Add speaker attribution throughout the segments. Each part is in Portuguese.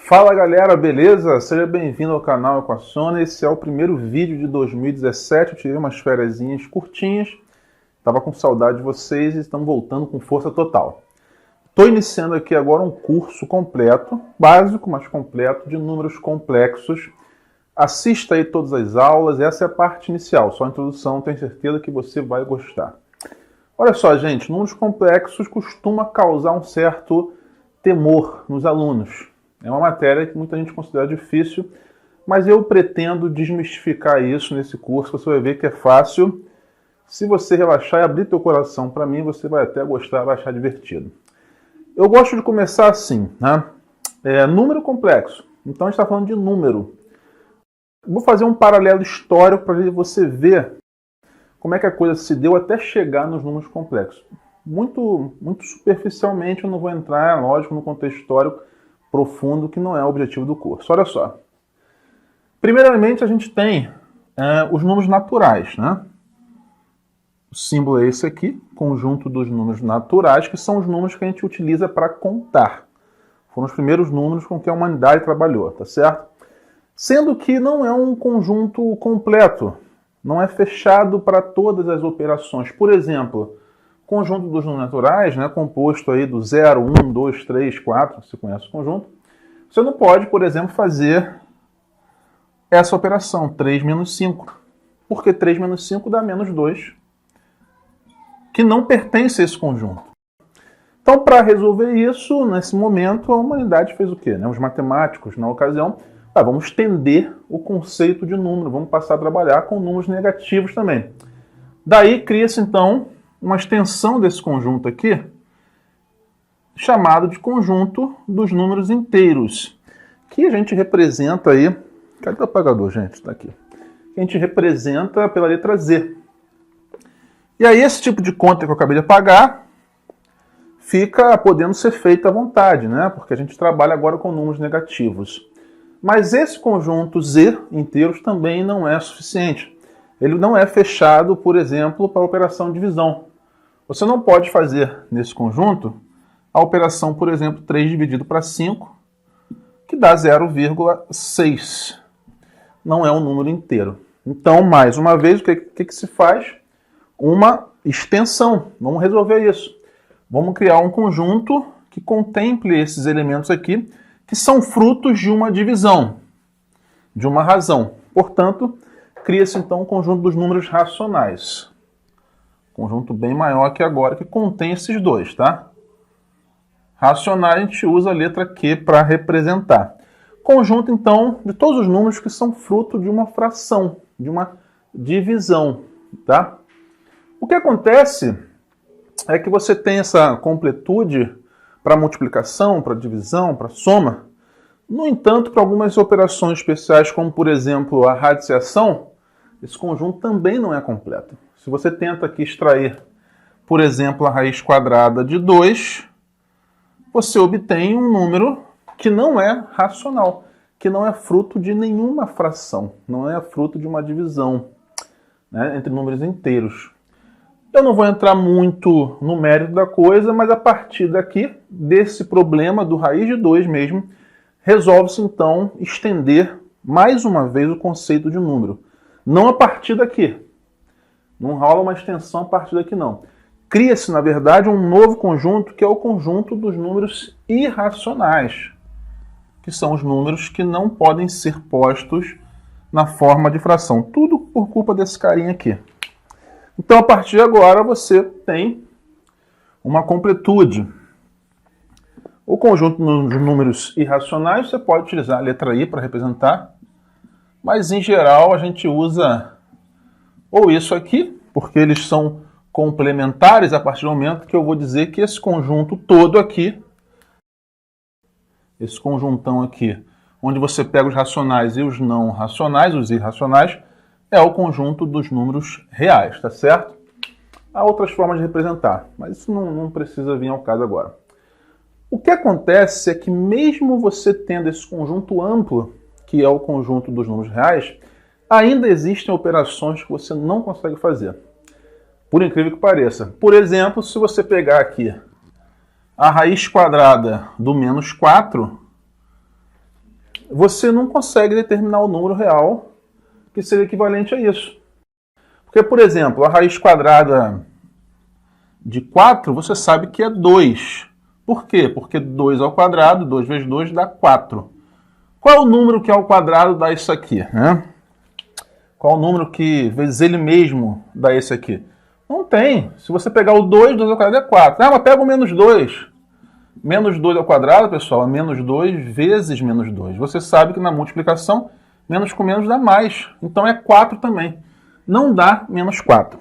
Speaker 1: Fala galera, beleza? Seja bem-vindo ao canal Equaciona. Esse é o primeiro vídeo de 2017. Eu tirei umas fériasinhas curtinhas. Tava com saudade de vocês e estamos voltando com força total. Estou iniciando aqui agora um curso completo, básico, mas completo, de números complexos. Assista aí todas as aulas, essa é a parte inicial, só a introdução, tenho certeza que você vai gostar. Olha só, gente, números complexos costuma causar um certo temor nos alunos. É uma matéria que muita gente considera difícil, mas eu pretendo desmistificar isso nesse curso, você vai ver que é fácil. Se você relaxar e abrir teu coração para mim, você vai até gostar, vai achar divertido. Eu gosto de começar assim, né? Número complexo. Então a gente está falando de número. Vou fazer um paralelo histórico para você ver como é que a coisa se deu até chegar nos números complexos. Muito superficialmente, eu não vou entrar, lógico, no contexto histórico profundo, que não é o objetivo do curso. Olha só. Primeiramente, a gente tem os números naturais, né? O símbolo é esse aqui, conjunto dos números naturais, que são os números que a gente utiliza para contar. Foram os primeiros números com que a humanidade trabalhou, tá certo? Sendo que não é um conjunto completo, não é fechado para todas as operações. Por exemplo, o conjunto dos números naturais, né, composto aí do 0, 1, 2, 3, 4, você conhece o conjunto, você não pode, por exemplo, fazer essa operação, 3 menos 5, porque 3 menos 5 dá menos 2, que não pertence a esse conjunto. Então, para resolver isso, nesse momento, a humanidade fez o quê? Os matemáticos, na ocasião, vamos estender o conceito de número, vamos passar a trabalhar com números negativos também. Daí cria-se, então, uma extensão desse conjunto aqui, chamado de conjunto dos números inteiros, que a gente representa aí... Cadê o apagador, gente? Está aqui. Que a gente representa pela letra Z. E aí esse tipo de conta que eu acabei de apagar fica podendo ser feita à vontade, né? Porque a gente trabalha agora com números negativos. Mas esse conjunto Z inteiros também não é suficiente. Ele não é fechado, por exemplo, para a operação de divisão. Você não pode fazer nesse conjunto a operação, por exemplo, 3 dividido para 5, que dá 0,6. Não é um número inteiro. Então, mais uma vez, o que se faz? Uma extensão. Vamos resolver isso. Vamos criar um conjunto que contemple esses elementos aqui, que são frutos de uma divisão, de uma razão. Portanto, cria-se então um conjunto dos números racionais. Conjunto bem maior que agora, que contém esses dois, tá? Racionais, a gente usa a letra Q para representar. Conjunto, então, de todos os números que são fruto de uma fração, de uma divisão, tá? O que acontece é que você tem essa completude para multiplicação, para divisão, para soma. No entanto, para algumas operações especiais, como por exemplo a radiciação, esse conjunto também não é completo. Se você tenta aqui extrair, por exemplo, a raiz quadrada de 2, você obtém um número que não é racional, que não é fruto de nenhuma fração, não é fruto de uma divisão, né, entre números inteiros. Eu não vou entrar muito no mérito da coisa, mas a partir daqui, desse problema do raiz de 2 mesmo, resolve-se então estender mais uma vez o conceito de número. Não a partir daqui. Não rola uma extensão a partir daqui, não. Cria-se, na verdade, um novo conjunto, que é o conjunto dos números irracionais, que são os números que não podem ser postos na forma de fração. Tudo por culpa desse carinha aqui. Então, a partir de agora, você tem uma completude. O conjunto dos números irracionais, você pode utilizar a letra I para representar, mas, em geral, a gente usa ou isso aqui, porque eles são complementares a partir do momento que eu vou dizer que esse conjunto todo aqui, esse conjuntão aqui, onde você pega os racionais e os não racionais, os irracionais, é o conjunto dos números reais, tá certo? Há outras formas de representar, mas isso não precisa vir ao caso agora. O que acontece é que mesmo você tendo esse conjunto amplo, que é o conjunto dos números reais, ainda existem operações que você não consegue fazer. Por incrível que pareça. Por exemplo, se você pegar aqui a raiz quadrada do menos 4, você não consegue determinar o número real que seria equivalente a isso. Porque, por exemplo, a raiz quadrada de 4, você sabe que é 2. Por quê? Porque 2 ao quadrado, 2 vezes 2 dá 4. Qual é o número que ao quadrado dá isso aqui? Né? Qual é o número que vezes ele mesmo dá esse aqui? Não tem. Se você pegar o 2, 2 ao quadrado é 4. Ah, mas pega o menos 2. Menos 2 ao quadrado, pessoal, é menos 2 vezes menos 2. Você sabe que na multiplicação, menos com menos dá mais. Então é 4 também. Não dá menos 4.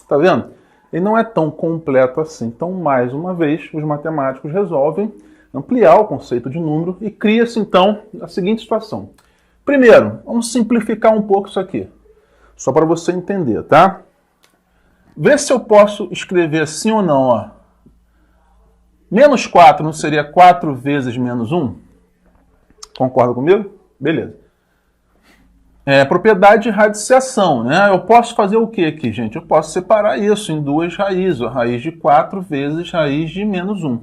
Speaker 1: Tá vendo? Ele não é tão completo assim. Então, mais uma vez, os matemáticos resolvem ampliar o conceito de número e cria-se, então, a seguinte situação. Primeiro, vamos simplificar um pouco isso aqui. Só para você entender, tá? Vê se eu posso escrever assim ou não, ó. Menos 4 não seria 4 vezes menos 1? Concorda comigo? Beleza. Propriedade de radiciação, né? Eu posso fazer o que aqui, gente? Eu posso separar isso em duas raízes. A raiz de 4 vezes raiz de menos 1.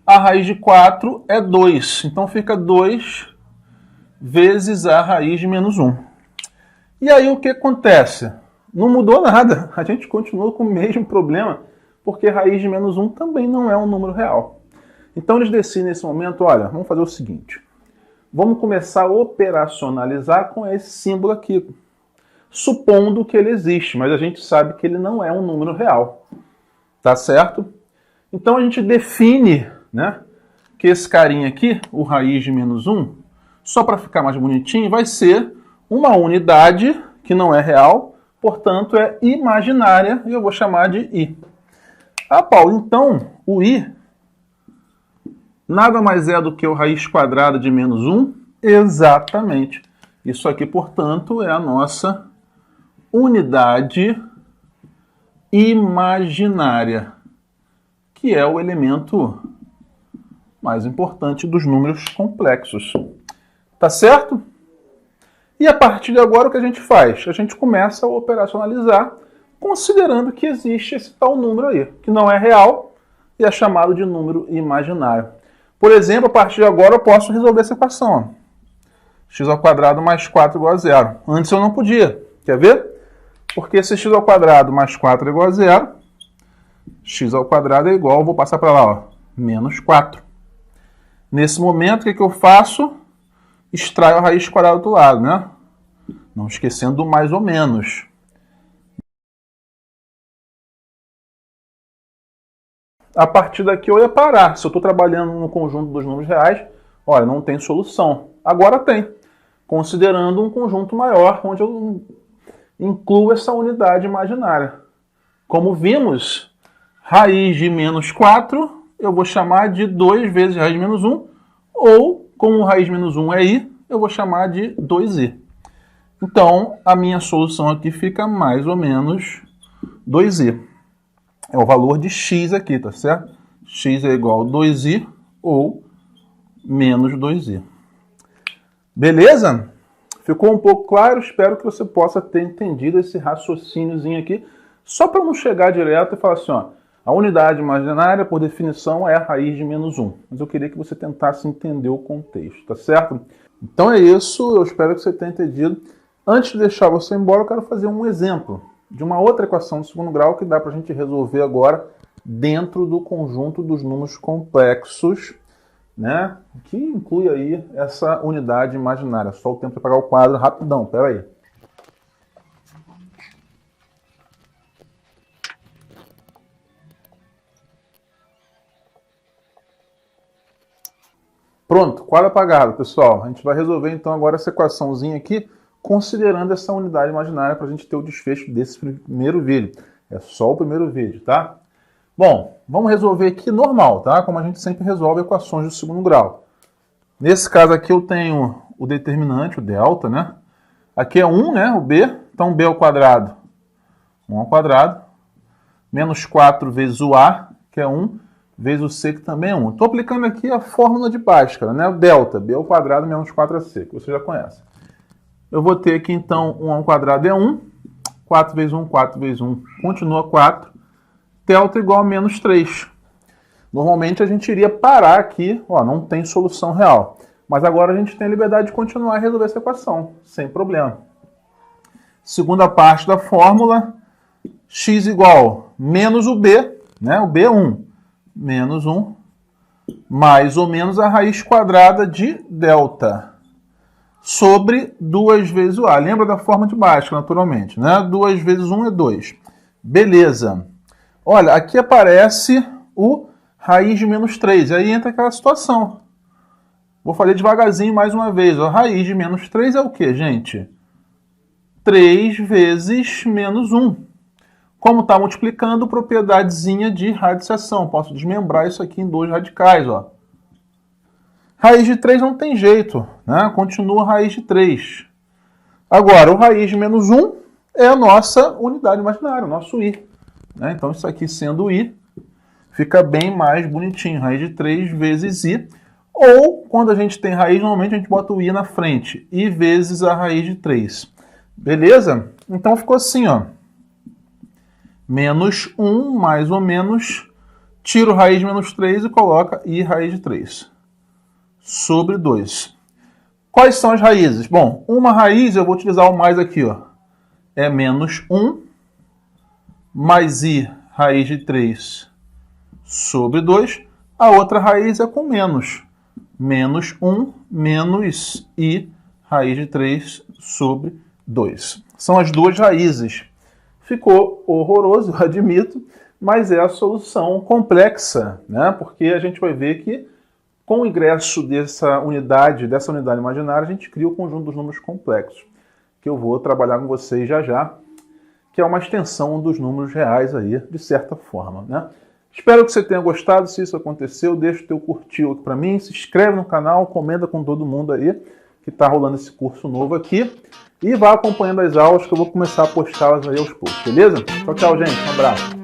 Speaker 1: A raiz de 4 é 2. Então fica 2 vezes a raiz de menos 1. E aí o que acontece? Não mudou nada. A gente continua com o mesmo problema, porque raiz de menos 1 também não é um número real. Então eles decidem nesse momento, olha, vamos fazer o seguinte. Vamos começar a operacionalizar com esse símbolo aqui, supondo que ele existe, mas a gente sabe que ele não é um número real. Tá certo? Então a gente define, né, que esse carinha aqui, o raiz de menos 1, só para ficar mais bonitinho, vai ser uma unidade que não é real, portanto é imaginária, e eu vou chamar de i. Ah, Paulo, então o i nada mais é do que o raiz quadrada de menos 1? Exatamente. Isso aqui, portanto, é a nossa unidade imaginária, que é o elemento mais importante dos números complexos. Tá certo? E a partir de agora, o que a gente faz? A gente começa a operacionalizar, considerando que existe esse tal número aí, que não é real e é chamado de número imaginário. Por exemplo, a partir de agora eu posso resolver essa equação. Ó. X ao quadrado mais 4 igual a 0. Antes eu não podia. Quer ver? Porque se x ao quadrado mais 4 é igual a 0, x ao quadrado é igual, vou passar para lá, ó, menos 4. Nesse momento, o que eu faço? Extraio a raiz quadrada do lado, né? Não esquecendo do mais ou menos. A partir daqui eu ia parar. Se eu estou trabalhando no conjunto dos números reais, olha, não tem solução. Agora tem. Considerando um conjunto maior, onde eu incluo essa unidade imaginária. Como vimos, raiz de menos 4, eu vou chamar de 2 vezes raiz de menos 1, ou, como raiz de menos 1 é i, eu vou chamar de 2i. Então, a minha solução aqui fica mais ou menos 2i. É o valor de x aqui, tá certo? X é igual a 2i ou menos 2i. Beleza? Ficou um pouco claro? Espero que você possa ter entendido esse raciocíniozinho aqui, só para não chegar direto e falar assim, ó, a unidade imaginária, por definição, é a raiz de menos 1. Mas eu queria que você tentasse entender o contexto, tá certo? Então é isso, eu espero que você tenha entendido. Antes de deixar você embora, eu quero fazer um exemplo de uma outra equação do segundo grau que dá para a gente resolver agora dentro do conjunto dos números complexos, né? Que inclui aí essa unidade imaginária. Só o tempo para apagar o quadro rapidão, pera aí. Pronto, quadro apagado, pessoal. A gente vai resolver então agora essa equaçãozinha aqui, considerando essa unidade imaginária para a gente ter o desfecho desse primeiro vídeo. É só o primeiro vídeo, tá? Bom, vamos resolver aqui normal, tá? Como a gente sempre resolve equações do segundo grau. Nesse caso aqui eu tenho o determinante, o delta, né? Aqui é 1, né? O b. Então b ao quadrado, 1 ao quadrado, menos 4 vezes o a, que é 1, vezes o c, que também é 1. Estou aplicando aqui a fórmula de Bhaskara, né? O delta, b ao quadrado menos 4ac, que você já conhece. Eu vou ter aqui, então, 1 ao quadrado é 1. 4 vezes 1, 4 vezes 1, continua 4. Delta igual a menos 3. Normalmente, a gente iria parar aqui, ó, não tem solução real. Mas agora a gente tem a liberdade de continuar a resolver essa equação, sem problema. Segunda parte da fórmula, x igual menos o b, né? O b é 1, menos 1, mais ou menos a raiz quadrada de delta, sobre 2 vezes o a. Lembra da forma de Bhaskara, naturalmente, né? 2 vezes 1 é 2. Beleza. Olha, aqui aparece o raiz de menos 3. Aí entra aquela situação. Vou fazer devagarzinho mais uma vez. A raiz de menos 3 é o quê, gente? 3 vezes menos 1. Como está multiplicando, propriedadezinha de radiciação. Posso desmembrar isso aqui em 2 radicais, ó. Raiz de 3 não tem jeito, né? Continua a raiz de 3. Agora, o raiz de menos 1 é a nossa unidade imaginária, o nosso i. Né? Então, isso aqui sendo i, fica bem mais bonitinho. Raiz de 3 vezes i. Ou, quando a gente tem raiz, normalmente a gente bota o i na frente. I vezes a raiz de 3. Beleza? Então, ficou assim, ó. Menos 1, mais ou menos, tira o raiz de menos 3 e coloca i raiz de 3. Sobre 2. Quais são as raízes? Bom, uma raiz, eu vou utilizar o mais aqui, ó. É menos 1, mais i raiz de 3 sobre 2. A outra raiz é com menos. Menos 1, menos i raiz de 3 sobre 2. São as duas raízes. Ficou horroroso, eu admito, mas é a solução complexa, né? Porque a gente vai ver que com o ingresso dessa unidade imaginária, a gente cria o conjunto dos números complexos, que eu vou trabalhar com vocês já já, que é uma extensão dos números reais aí, de certa forma, né? Espero que você tenha gostado. Se isso aconteceu, deixa o teu curtir aqui para mim, se inscreve no canal, comenta com todo mundo aí que está rolando esse curso novo aqui e vá acompanhando as aulas que eu vou começar a postá-las aí aos poucos, beleza? Tchau, tchau, gente. Um abraço.